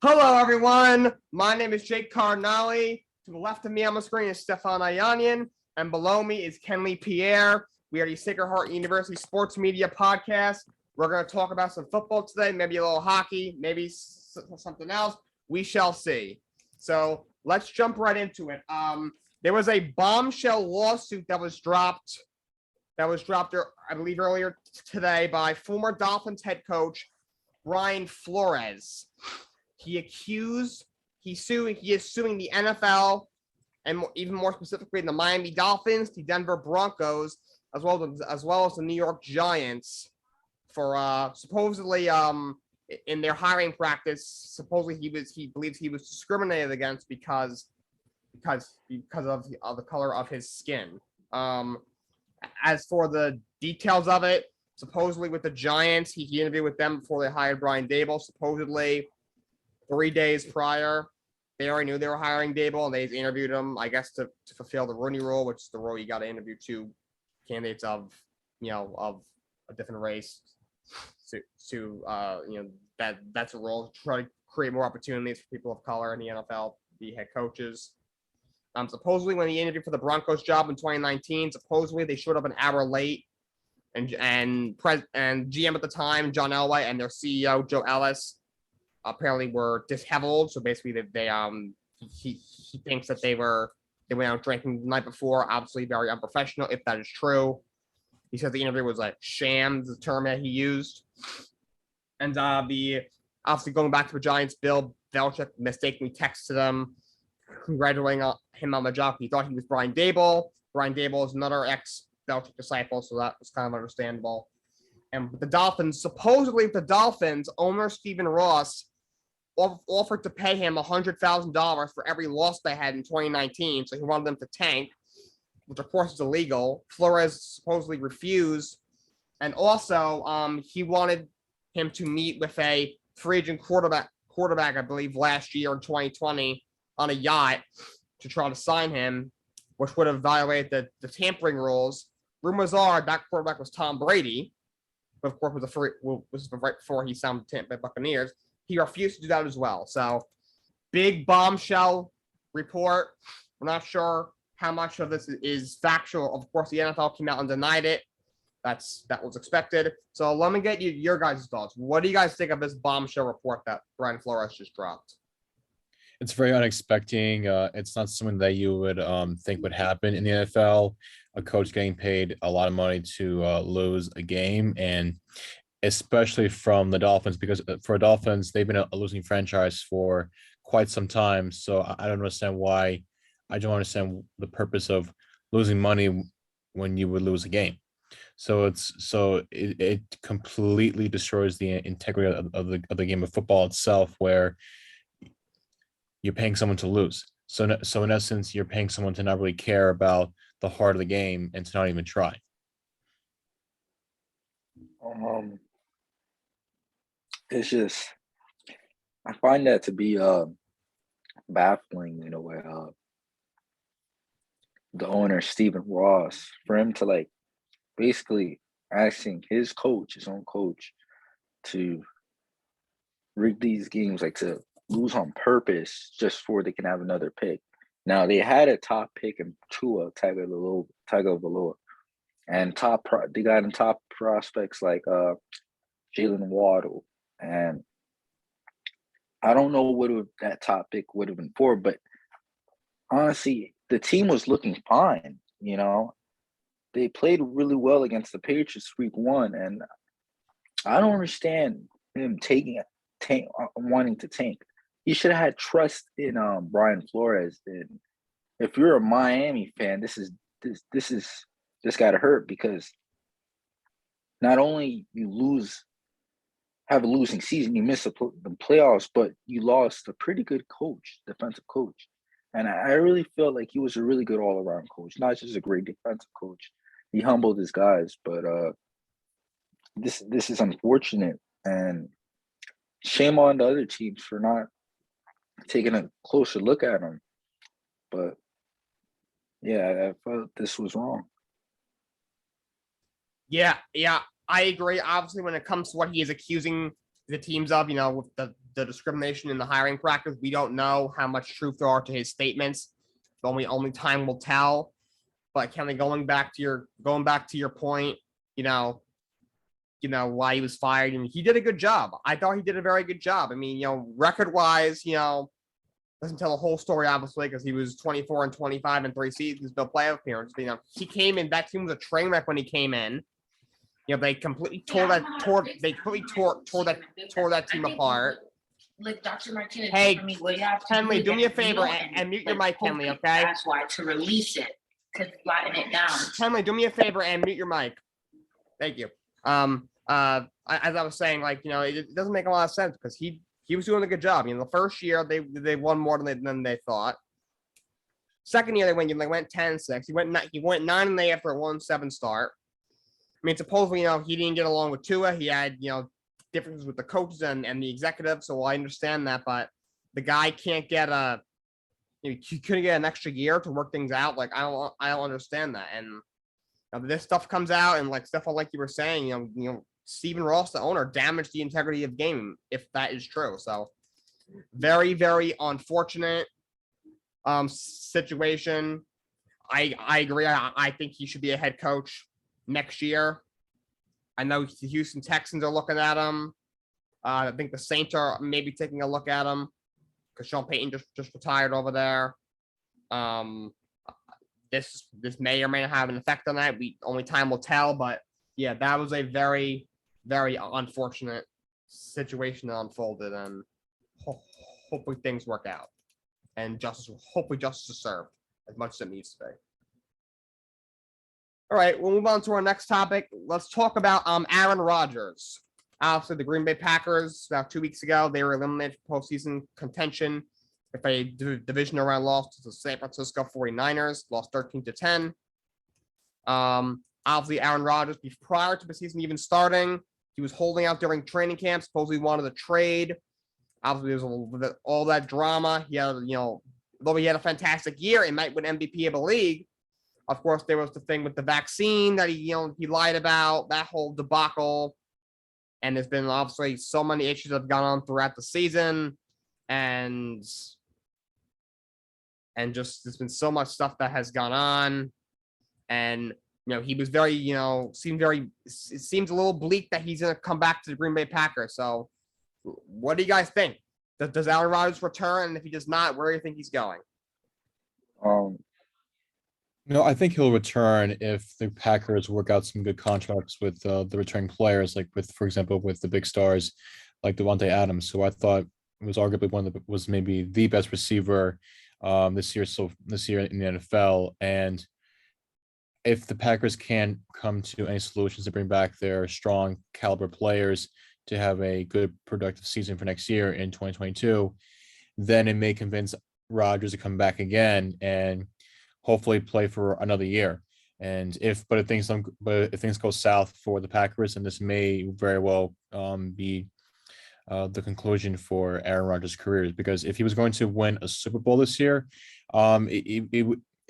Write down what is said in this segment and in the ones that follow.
Hello, everyone. My name is Jake Cardinale. To the left of me on the screen is Stefan Ayanian, and below me is Kenley Pierre. We are the Sacred Heart University Sports Media Podcast. We're going to talk about some football today, maybe a little hockey, maybe something else. We shall see. So let's jump right into it. There was a bombshell lawsuit that was dropped. I believe, earlier today by former Dolphins head coach Brian Flores. He is suing the NFL and even more specifically the Miami Dolphins, the Denver Broncos, as well as the New York Giants for supposedly in their hiring practice. Supposedly he believes he was discriminated against because of the color of his skin. As for the details of it, supposedly with the Giants, he interviewed with them before they hired Brian Daboll. Supposedly 3 days prior, they already knew they were hiring Daboll, and they interviewed him, I guess, to fulfill the Rooney Rule, which is the rule you got to interview two candidates of a different race. That's a role to try to create more opportunities for people of color in the NFL, be head coaches. Supposedly, when he interviewed for the Broncos job in 2019, supposedly they showed up an hour late, and GM at the time, John Elway, and their CEO, Joe Ellis, apparently were disheveled. So basically, he thinks that they went out drinking the night before. Obviously, very unprofessional, if that is true. He said the interview was a sham, the term that he used. And obviously going back to the Giants, Bill Belichick mistakenly texted them, congratulating him on the job. He thought he was Brian Daboll. Brian Daboll is another ex-Belichick disciple, so that was kind of understandable. And the Dolphins, owner Stephen Ross offered to pay him $100,000 for every loss they had in 2019. So he wanted them to tank, which of course is illegal. Flores supposedly refused. And also, he wanted him to meet with a free agent quarterback, I believe, last year in 2020 on a yacht to try to sign him, which would have violated the tampering rules. Rumors are that quarterback was Tom Brady, but of course was right before he signed the Tampa Bay Buccaneers. He refused to do that as well. So, big bombshell report. We're not sure how much of this is factual. Of course, the NFL came out and denied it. That was expected. So let me get your guys' thoughts. What do you guys think of this bombshell report that Brian Flores just dropped? It's very unexpected. It's not something that you would think would happen in the NFL. A coach getting paid a lot of money to lose a game, and especially from the Dolphins, because for Dolphins, they've been a losing franchise for quite some time. So I don't understand why. I don't understand the purpose of losing money when you would lose a game. It completely destroys the integrity of the game of football itself, where you're paying someone to lose. So in essence, you're paying someone to not really care about the heart of the game and to not even try. It's just I find that to be baffling in a way. The owner Stephen Ross, for him to basically asking his own coach, to rig these games, to lose on purpose just for they can have another pick. Now they had a top pick in Tua Tagovailoa, and they got in top prospects like Jalen Waddle, and I don't know what that top pick would have been for, but honestly, the team was looking fine. They played really well against the Patriots week 1, and I don't understand him wanting to tank. He should have had trust in Brian Flores. And if you're a Miami fan, this got to hurt, because not only you have a losing season, you miss the playoffs, but you lost a pretty good defensive coach. And I really feel like he was a really good all-around coach, not just a great defensive coach. He humbled his guys, but this is unfortunate, and shame on the other teams for not taking a closer look at him. But yeah, I felt this was wrong. Yeah, I agree. Obviously, when it comes to what he is accusing the teams of, with the the discrimination in the hiring practice. We don't know how much truth there are to his statements. Only time will tell. But Kenley, going back to your point, why he was fired, and he did a good job. I thought he did a very good job. I mean, record wise, doesn't tell the whole story obviously because he was 24 and 25 in 3 seasons, no playoff appearances. He came in. That team was a train wreck when he came in. They completely tore that team apart. Like Dr. Martinez, Hey, for me, what you have to Kenley, do me a is favor know and mute your like, mic, Kenley, hopefully okay? That's why to release it, to flatten it down. Kenley, do me a favor and mute your mic. Thank you. As I was saying, it doesn't make a lot of sense because he was doing a good job. The first year they won more than they thought. Second year they went 10-6. He went 9-8 after a 1-7 start. I mean, supposedly, he didn't get along with Tua. He had, differences with the coaches and the executives. So I understand that, but the guy can't get he couldn't get an extra year to work things out. I don't understand that. And this stuff comes out and stuff like you were saying, Stephen Ross, the owner, damaged the integrity of game if that is true. So very, very unfortunate situation. I agree. I think he should be a head coach next year. I know the Houston Texans are looking at him. I think the Saints are maybe taking a look at him because Sean Payton just retired over there. This may or may not have an effect on that. Only time will tell. But yeah, that was a very, very unfortunate situation that unfolded, and hopefully things work out, and hopefully justice is served as much as it needs to be. All right, we'll move on to our next topic. Let's talk about Aaron Rodgers. Obviously, the Green Bay Packers, about 2 weeks ago, they were eliminated from postseason contention with a division round loss to the San Francisco 49ers, lost 13-10. Obviously, Aaron Rodgers, prior to the season even starting, he was holding out during training camp, supposedly wanted to trade. Obviously, there was all that drama. He had, though he had a fantastic year and might win MVP of the league. Of course, there was the thing with the vaccine that he lied about, that whole debacle. And there's been obviously so many issues that have gone on throughout the season. And just there's been so much stuff that has gone on. And, he was very, it seems a little bleak that he's going to come back to the Green Bay Packers. So what do you guys think? Does Aaron Rodgers return? And if he does not, where do you think he's going? No, I think he'll return if the Packers work out some good contracts with the returning players, for example, with the big stars like Devontae Adams, who I thought was arguably was maybe the best receiver this year in the NFL. And if the Packers can come to any solutions to bring back their strong caliber players to have a good productive season for next year in 2022, then it may convince Rodgers to come back again and hopefully play for another year. And if things go south for the Packers, and this may very well be the conclusion for Aaron Rodgers' career, because if he was going to win a Super Bowl this year,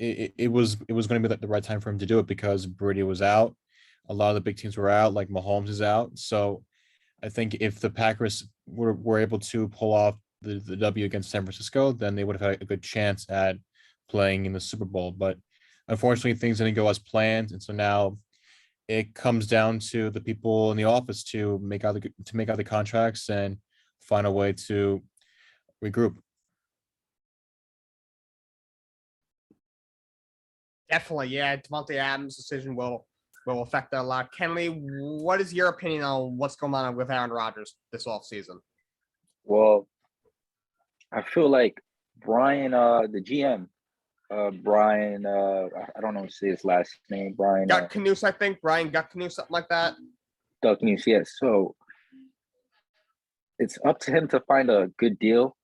it was going to be the right time for him to do it because Brady was out, a lot of the big teams were out, like Mahomes is out. So I think if the Packers were able to pull off the W against San Francisco, then they would have had a good chance at playing in the Super Bowl. But unfortunately, things didn't go as planned, and so now it comes down to the people in the office to make out the contracts and find a way to regroup. Definitely, yeah. Devontae Adams' decision will affect that a lot. Kenley, what is your opinion on what's going on with Aaron Rodgers this offseason? Well, I feel like Brian, the GM, Brian, I don't know how to say his last name. Brian Gutkneuse, I think. Brian Gutkneuse, something like that. Gutkneuse, yes. So it's up to him to find a good deal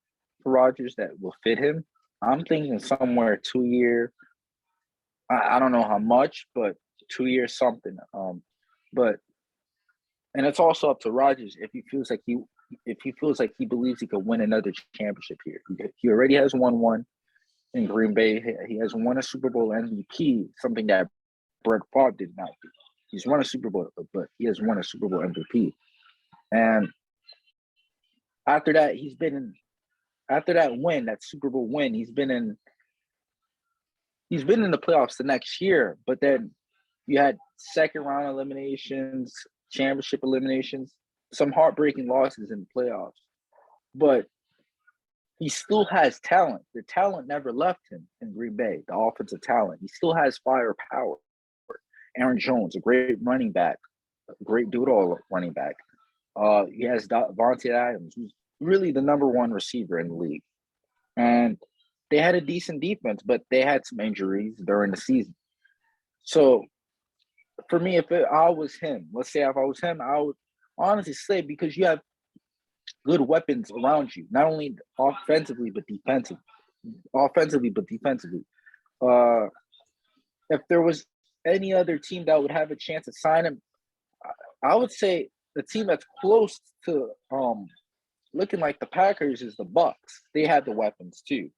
for Rodgers that will fit him. I'm thinking somewhere 2 year. I don't know how much, but 2 years something. And it's also up to Rodgers if he feels like he believes he could win another championship here. He already has won one in Green Bay. He has won a Super Bowl MVP, something that Brett Favre did not do. He's won a Super Bowl, but he has won a Super Bowl MVP. And after that, after that win, that Super Bowl win, he's been in the playoffs the next year, but then you had second round eliminations, championship eliminations, some heartbreaking losses in the playoffs. But he still has talent. The talent never left him in Green Bay, the offensive talent. He still has firepower. Aaron Jones, a great running back, a great doodle running back. He has Vontae Adams, who's really the number one receiver in the league. And they had a decent defense, but they had some injuries during the season. So for me, I was him, let's say if I was him, I would honestly say because you have good weapons around you, not only offensively but defensively. If there was any other team that would have a chance to sign him, I would say the team that's close to looking like the Packers is the Bucks. They have the weapons too.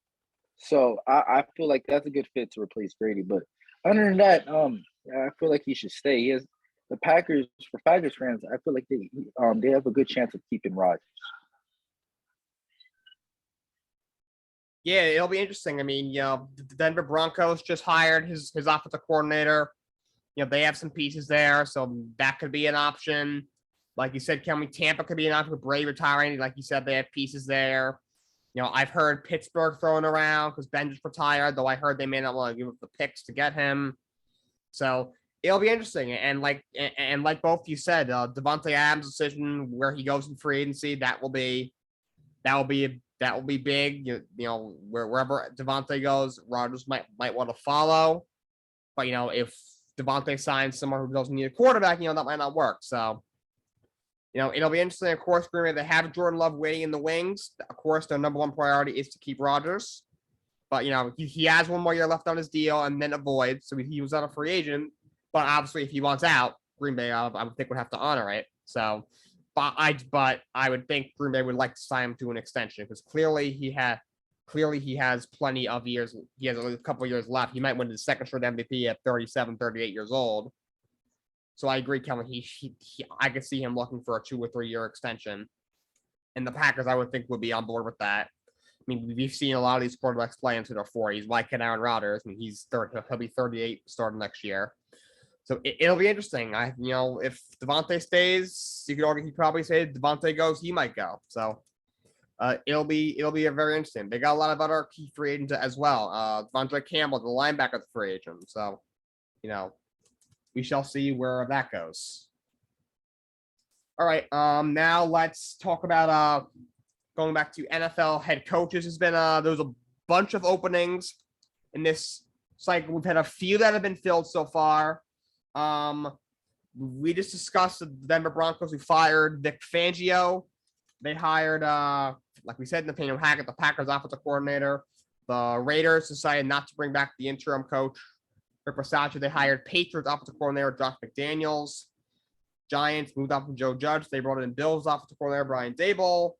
So I feel like that's a good fit to replace Brady. But other than that, I feel like he should stay. He has the Packers, for Packers fans, I feel like they have a good chance of keeping Rodgers. Yeah, it'll be interesting. I mean, the Denver Broncos just hired his offensive coordinator. They have some pieces there, so that could be an option. Like you said, Kelly, Tampa could be an option with Brady retiring. Like you said, they have pieces there. I've heard Pittsburgh thrown around because Ben just retired, though I heard they may not want to give up the picks to get him. So it'll be interesting. And like both you said, Devontae Adams' decision where he goes in free agency, that will be big. Wherever Devontae goes, Rodgers might want to follow. But if Devontae signs someone who doesn't need a quarterback, that might not work. So it'll be interesting. Of course, Green Bay, they have Jordan Love waiting in the wings. Of course, their number one priority is to keep Rodgers. But, he has one more year left on his deal and then a void. So he was not a free agent. But obviously, if he wants out, Green Bay, I would think would have to honor it. So, but I would think Green Bay would like to sign him to an extension because clearly he has plenty of years. He has a couple of years left. He might win the second straight MVP at 37, 38 years old. So I agree, Kevin. I could see him looking for a 2 or 3 year extension, and the Packers, I would think, would be on board with that. I mean, we've seen a lot of these quarterbacks play into their 40s, like Aaron Rodgers. I mean, he'll be 38 starting next year. So it'll be interesting. If Devontae stays, you could argue he probably say if Devontae goes, he might go. So it'll be a very interesting. They got a lot of other key free agents as well. Devontae Campbell, the linebacker, the free agent. So we shall see where that goes. All right. Now let's talk about going back to NFL head coaches. There's a bunch of openings in this cycle. We've had a few that have been filled so far. We just discussed the Denver Broncos who fired Vic Fangio. They hired, like we said, Nathaniel Hackett, the Packers offensive coordinator. The Raiders decided not to bring back the interim coach, Rick Versace. They hired Patriots offensive coordinator Josh McDaniels. Giants moved on from Joe Judge. They brought in Bills offensive coordinator Brian Daboll.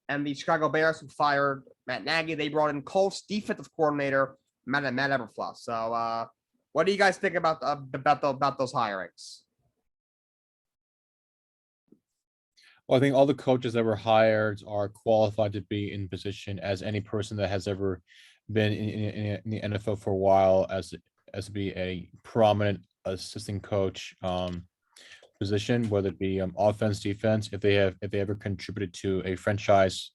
And the Chicago Bears, who fired Matt Nagy, they brought in Colts defensive coordinator Matt Eberflus. So, what do you guys think about those hirings? Well, I think all the coaches that were hired are qualified to be in position as any person that has ever been in the NFL for a while as to be a prominent assistant coach position, whether it be offense, defense. If they ever contributed to a franchise's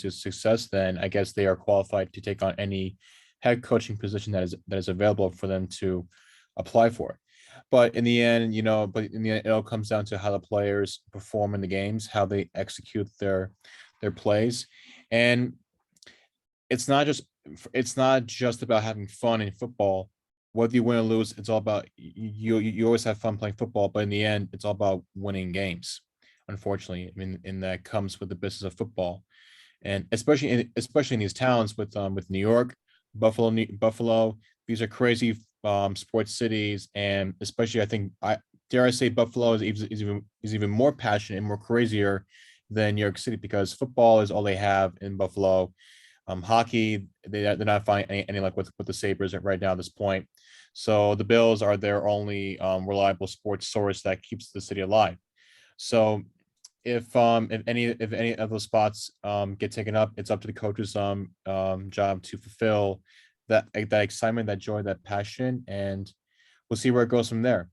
success, then I guess they are qualified to take on any head coaching position that is available for them to apply for. But in the end, it all comes down to how the players perform in the games, how they execute their plays. And it's not just about having fun in football. Whether you win or lose, it's all about you always have fun playing football, but in the end, it's all about winning games. Unfortunately, I mean, and that comes with the business of football. And especially in these towns with New York, Buffalo, these are crazy sports cities, and especially I dare I say Buffalo is even more passionate and more crazier than New York City because football is all they have in Buffalo. Hockey, they're not finding any luck with the Sabres right now at this point. So the Bills are their only reliable sports source that keeps the city alive. So if any of those spots get taken up, it's up to the coach's job to fulfill that excitement, that joy, that passion, and we'll see where it goes from there.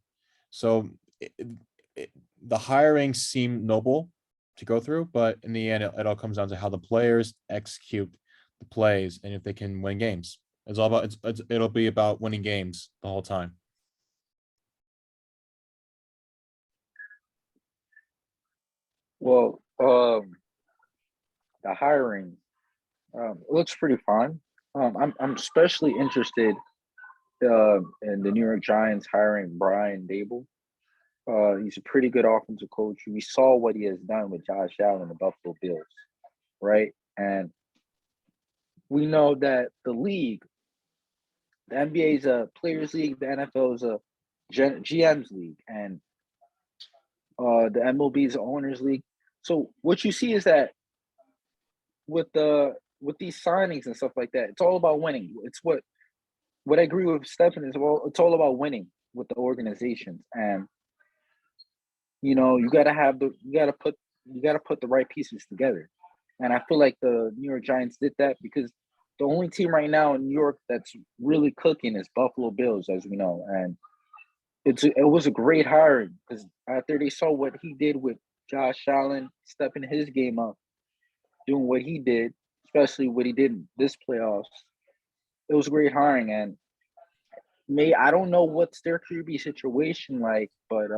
So the hiring seemed noble to go through, but in the end, it all comes down to how the players execute the plays and if they can win games. It's all about it'll be about winning games the whole time. Well, the hiring looks pretty fun. I'm especially interested in the New York Giants hiring Brian Dable. He's a pretty good offensive coach. We saw what he has done with Josh Allen and the Buffalo Bills, right? And we know that the league, the NBA is a players' league, the NFL is a GM's league, and the MLB is an owners' league. So what you see is that with these signings and stuff like that, it's all about winning. It's what I agree with Stephen is, well, it's all about winning with the organizations, and you gotta put the right pieces together. And I feel like the New York Giants did that because the only team right now in New York that's really cooking is Buffalo Bills, as we know. And it was a great hiring because after they saw what he did with Josh Allen, stepping his game up, doing what he did, especially what he did in this playoffs, it was a great hiring. And I don't know what's their QB situation like, but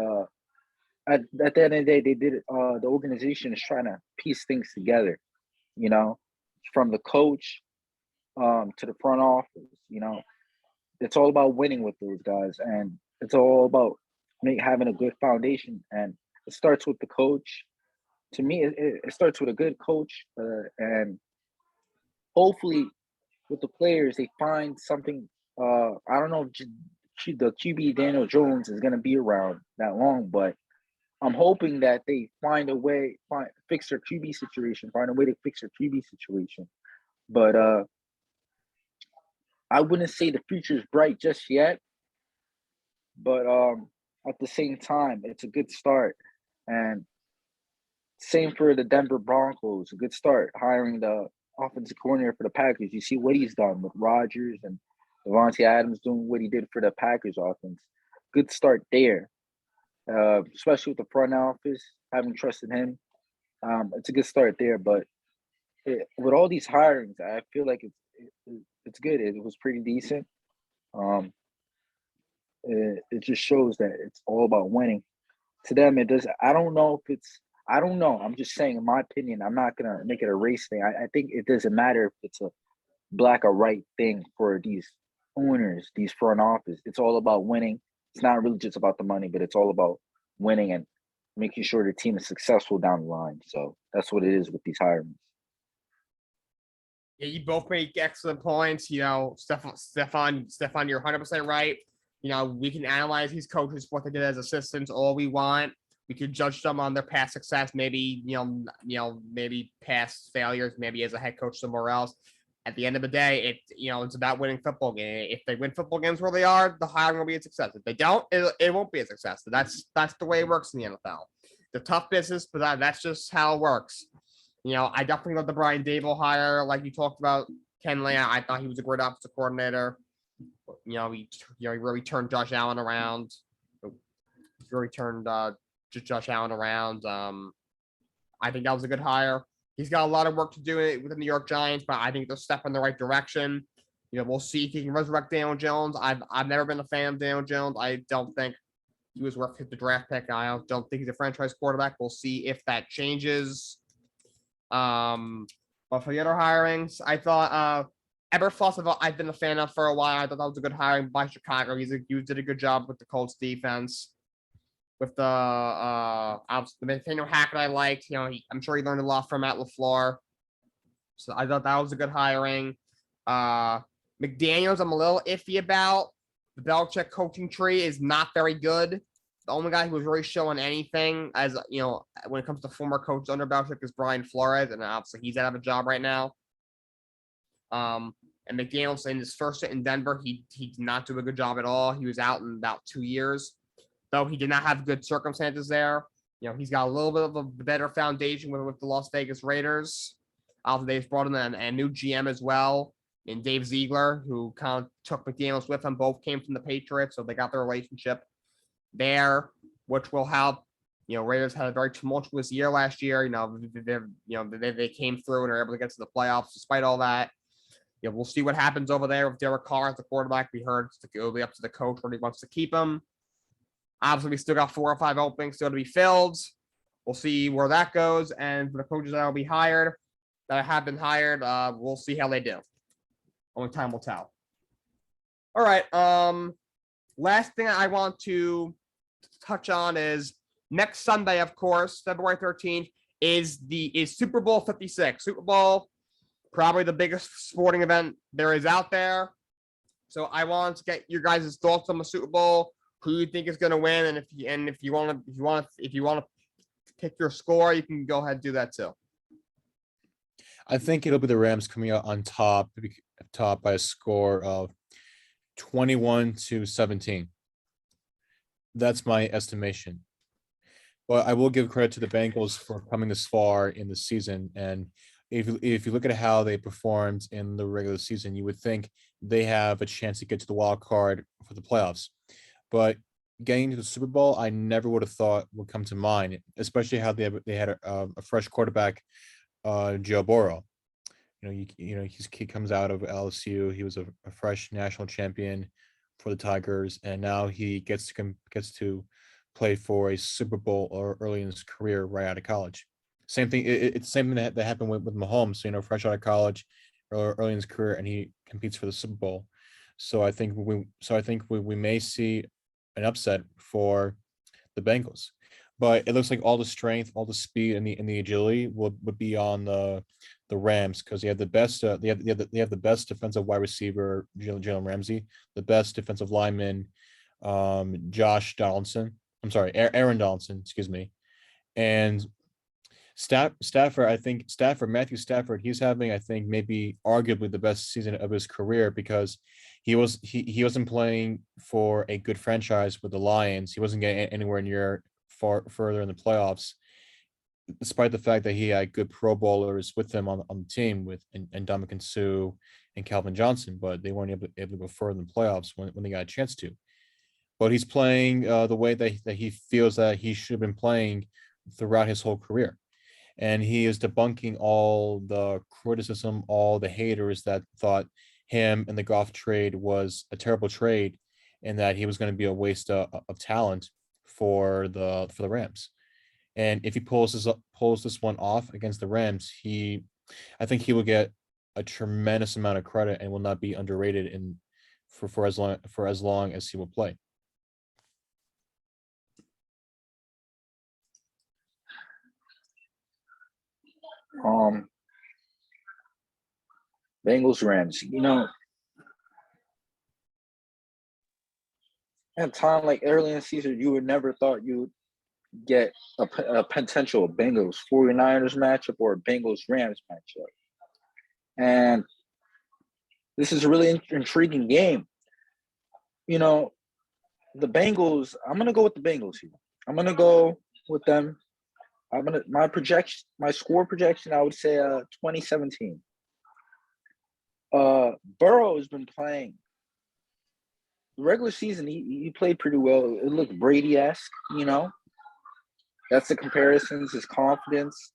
at the end of the day, they did it. The organization is trying to piece things together, from the coach to the front office. It's all about winning with those guys, and it's all about having a good foundation. And it starts with the coach. To me, it starts with a good coach, and hopefully with the players, they find something. I don't know if the QB Daniel Jones is going to be around that long, but I'm hoping that they find a way, fix their QB situation, find a way to fix their QB situation. But I wouldn't say the future is bright just yet. But at the same time, it's a good start. And same for the Denver Broncos, a good start hiring the offensive coordinator for the Packers. You see what he's done with Rodgers and Devontae Adams doing what he did for the Packers offense. Good start there. Especially with the front office, having trusted him. It's a good start there, but with all these hirings, I feel like it's good. It was pretty decent. It just shows that it's all about winning. To them, it does. I don't know if it's. I don't know. I'm just saying, in my opinion, I'm not gonna make it a race thing. I think it doesn't matter if it's a black or white thing for these owners, these front office. It's all about winning. It's not really just about the money, but it's all about winning and making sure the team is successful down the line. So that's what it is with these hirings. Yeah, you both make excellent points. Stefan, you're 100% right. We can analyze these coaches, what they did as assistants, all we want. We could judge them on their past success, maybe, maybe past failures, maybe as a head coach somewhere else. At the end of the day, it's about winning football games. If they win football games where they are, the hiring will be a success. If they don't, it won't be a success. That's the way it works in the NFL. The tough business, but that's just how it works. I definitely love the Brian Dable hire, like you talked about, Kenley. I thought he was a great offensive coordinator. He really turned Josh Allen around. Josh Allen around. I think that was a good hire. He's got a lot of work to do with the New York Giants, but I think they'll step in the right direction. We'll see if he can resurrect Daniel Jones. I've never been a fan of Daniel Jones. I don't think he was worth the draft pick. I don't think he's a franchise quarterback. We'll see if that changes. But for the other hirings, I thought Eberflus, I've been a fan of for a while. I thought that was a good hiring by Chicago. He did a good job with the Colts defense. With the Nathaniel Hackett, I liked. I'm sure he learned a lot from Matt LaFleur. So I thought that was a good hiring. McDaniels, I'm a little iffy about. The Belichick coaching tree is not very good. The only guy who was really showing anything, as when it comes to former coaches under Belichick, is Brian Flores, and obviously he's out of a job right now. And McDaniels, in his first stint in Denver, he did not do a good job at all. He was out in about 2 years. Though he did not have good circumstances there. He's got a little bit of a better foundation with the Las Vegas Raiders. They've brought in a new GM as well, in Dave Ziegler, who kind of took McDaniels with him. Both came from the Patriots, so they got their relationship there, which will help. Raiders had a very tumultuous year last year. They came through and are able to get to the playoffs despite all that. We'll see what happens over there with Derek Carr as the quarterback. We heard it'll be up to the coach whether he wants to keep him. Obviously, we still got 4 or 5 openings still to be filled. We'll see where that goes. And for the coaches that will be hired, that have been hired, we'll see how they do. Only time will tell. All right. Last thing I want to touch on is next Sunday, of course, February 13th, is Super Bowl 56. Super Bowl, probably the biggest sporting event there is out there. So I want to get your guys' thoughts on the Super Bowl. Who you think is going to win, and if you want to pick your score, you can go ahead and do that too. I think it'll be the Rams coming out on top by a score of 21-17. That's my estimation. But I will give credit to the Bengals for coming this far in the season. And if you look at how they performed in the regular season, you would think they have a chance to get to the wild card for the playoffs. But getting to the Super Bowl, I never would have thought would come to mind, especially how they had a fresh quarterback, Joe Burrow. He comes out of LSU. He was a fresh national champion for the Tigers, and now he gets to play for a Super Bowl early in his career right out of college. Same thing. It's the same thing that happened with Mahomes. Fresh out of college, early in his career, and he competes for the Super Bowl. So I think we may see an upset for the Bengals, but it looks like all the strength, all the speed, and the agility would be on the Rams, because they have the best. They have the best defensive wide receiver, Jalen Ramsey, the best defensive lineman, Josh Donaldson. I'm sorry, Aaron Donaldson. Excuse me, and Stafford. I think Matthew Stafford. He's having, I think, maybe arguably the best season of his career, because he wasn't playing for a good franchise with the Lions. He wasn't getting anywhere near further in the playoffs, despite the fact that he had good Pro Bowlers with him on the team and Ndamukong Suh and Calvin Johnson, but they weren't able to go further in the playoffs when they got a chance to. But he's playing the way that he feels that he should have been playing throughout his whole career. And he is debunking all the criticism, all the haters that thought him and the Goff trade was a terrible trade, and that he was going to be a waste of talent for the Rams. And if he pulls this one off against the Rams, I think he will get a tremendous amount of credit and will not be underrated for as long as he will play. Bengals Rams. At a time like early in the season, you would never thought you would get a potential Bengals 49ers matchup or a Bengals Rams matchup. And this is a really intriguing game. The Bengals, I'm going to go with the Bengals here. I'm going to go with them. My score projection, I would say 2017. Burrow has been playing the regular season. He played pretty well. It looked Brady-esque, That's the comparisons, his confidence,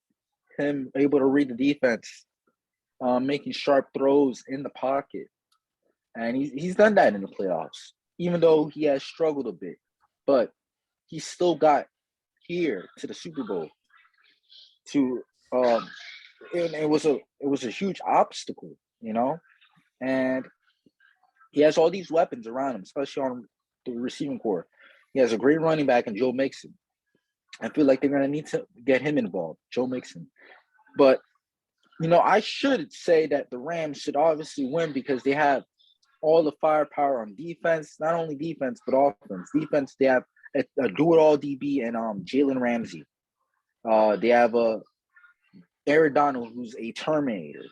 him able to read the defense, making sharp throws in the pocket. And he's done that in the playoffs, even though he has struggled a bit. But he still got here to the Super Bowl. And it was a huge obstacle, And he has all these weapons around him, especially on the receiving core. He has a great running back in Joe Mixon. I feel like they're going to need to get him involved, Joe Mixon. But, I should say that the Rams should obviously win because they have all the firepower on defense, not only defense, but offense. Defense, they have a do-it-all DB and Jalen Ramsey. They have Aaron Donald, who's a Terminator.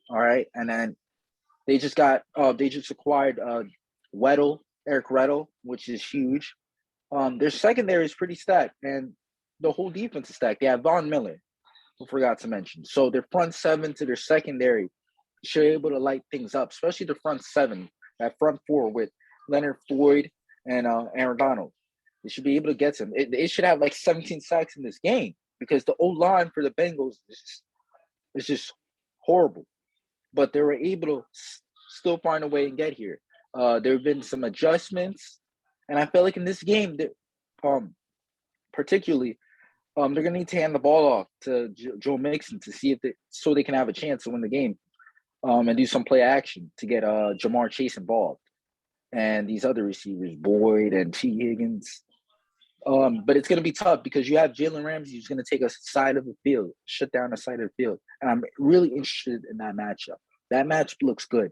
All right. And then they just acquired Eric Weddle, which is huge. Their secondary is pretty stacked. And the whole defense is stacked. They have Von Miller, who forgot to mention. So their front seven to their secondary should be able to light things up, especially the front seven, that front four with Leonard Floyd and Aaron Donald. They should be able to get some. It should have like 17 sacks in this game because the O line for the Bengals is just horrible. But they were able to still find a way and get here. There have been some adjustments, and I feel like in this game, particularly, they're gonna need to hand the ball off to Joe Mixon to see if so they can have a chance to win the game, and do some play action to get Jamar Chase involved, and these other receivers, Boyd and T. Higgins. But it's gonna be tough because you have Jalen Ramsey who's gonna take a side of the field, shut down a side of the field, and I'm really interested in that matchup. That matchup looks good.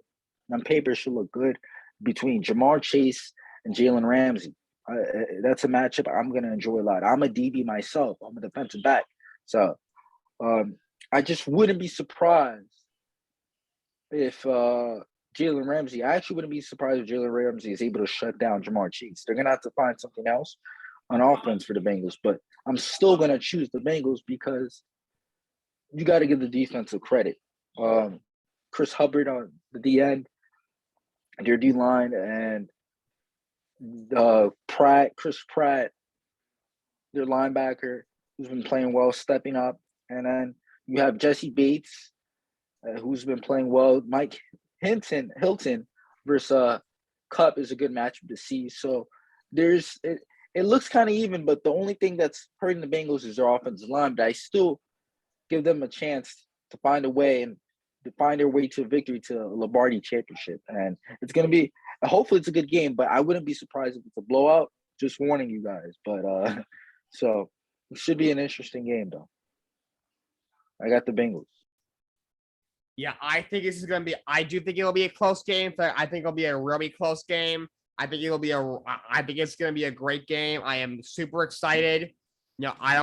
On paper, it should look good between Jamar Chase and Jalen Ramsey. That's a matchup I'm going to enjoy a lot. I'm a DB myself. I'm a defensive back. So I just wouldn't be surprised if Jalen Ramsey, I actually wouldn't be surprised if Jalen Ramsey is able to shut down Jamar Chase. They're going to have to find something else on offense for the Bengals, but I'm still going to choose the Bengals because you got to give the defensive credit. Chris Hubbard on the D end, their D line, and Chris Pratt, their linebacker, who's been playing well, stepping up. And then you have Jesse Bates, who's been playing well. Mike Hilton versus Cup is a good matchup to see. So it looks kind of even, but the only thing that's hurting the Bengals is their offensive line. But I still give them a chance to find a way and to find their way to victory to a Lombardi championship. And it's going to be, hopefully it's a good game, but I wouldn't be surprised if it's a blowout. Just warning you guys. But so it should be an interesting game, though. I got the Bengals. Yeah, I think this is going to be, I do think it'll be a close game. But I think it'll be a really close game. I think it's going to be a great game. I am super excited. You know, I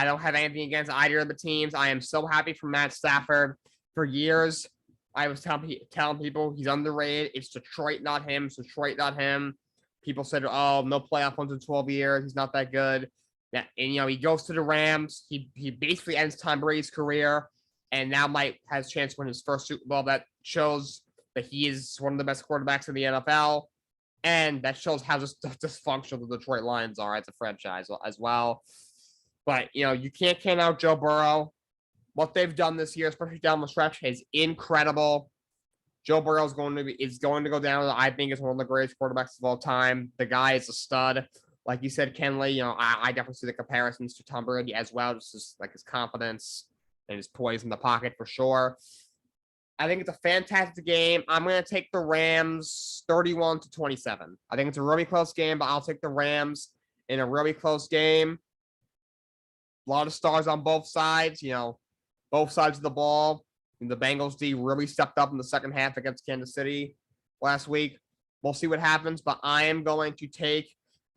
don't have anything against either of the teams. I am so happy for Matt Stafford. For years, I was telling people he's underrated. It's Detroit, not him. It's Detroit, not him. People said, "Oh, no playoff wins in 12 years. He's not that good." Yeah, and you know, he goes to the Rams. He basically ends Tom Brady's career, and now has a chance to win his first Super Bowl. That shows that he is one of the best quarterbacks in the NFL, and that shows how dysfunctional the Detroit Lions are as a franchise as well. But you know, you can't count out Joe Burrow. What they've done this year, especially down the stretch, is incredible. Joe Burrow is going to go down, I think, as one of the greatest quarterbacks of all time. The guy is a stud. Like you said, Kenley, you know, I definitely see the comparisons to Tom Brady as well, just like his confidence and his poise in the pocket for sure. I think it's a fantastic game. I'm going to take the Rams 31-27. I think it's a really close game, but I'll take the Rams in a really close game. A lot of stars on both sides, you know. Both sides of the ball. And the Bengals D really stepped up in the second half against Kansas City last week. We'll see what happens, but I am going to take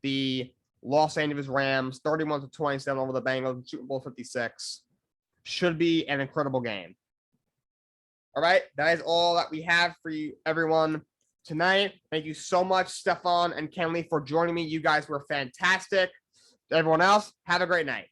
the Los Angeles Rams 31-27 over the Bengals in Super Bowl 56. Should be an incredible game. All right, that is all that we have for you, everyone, tonight. Thank you so much, Stefan and Kenley, for joining me. You guys were fantastic. To everyone else, have a great night.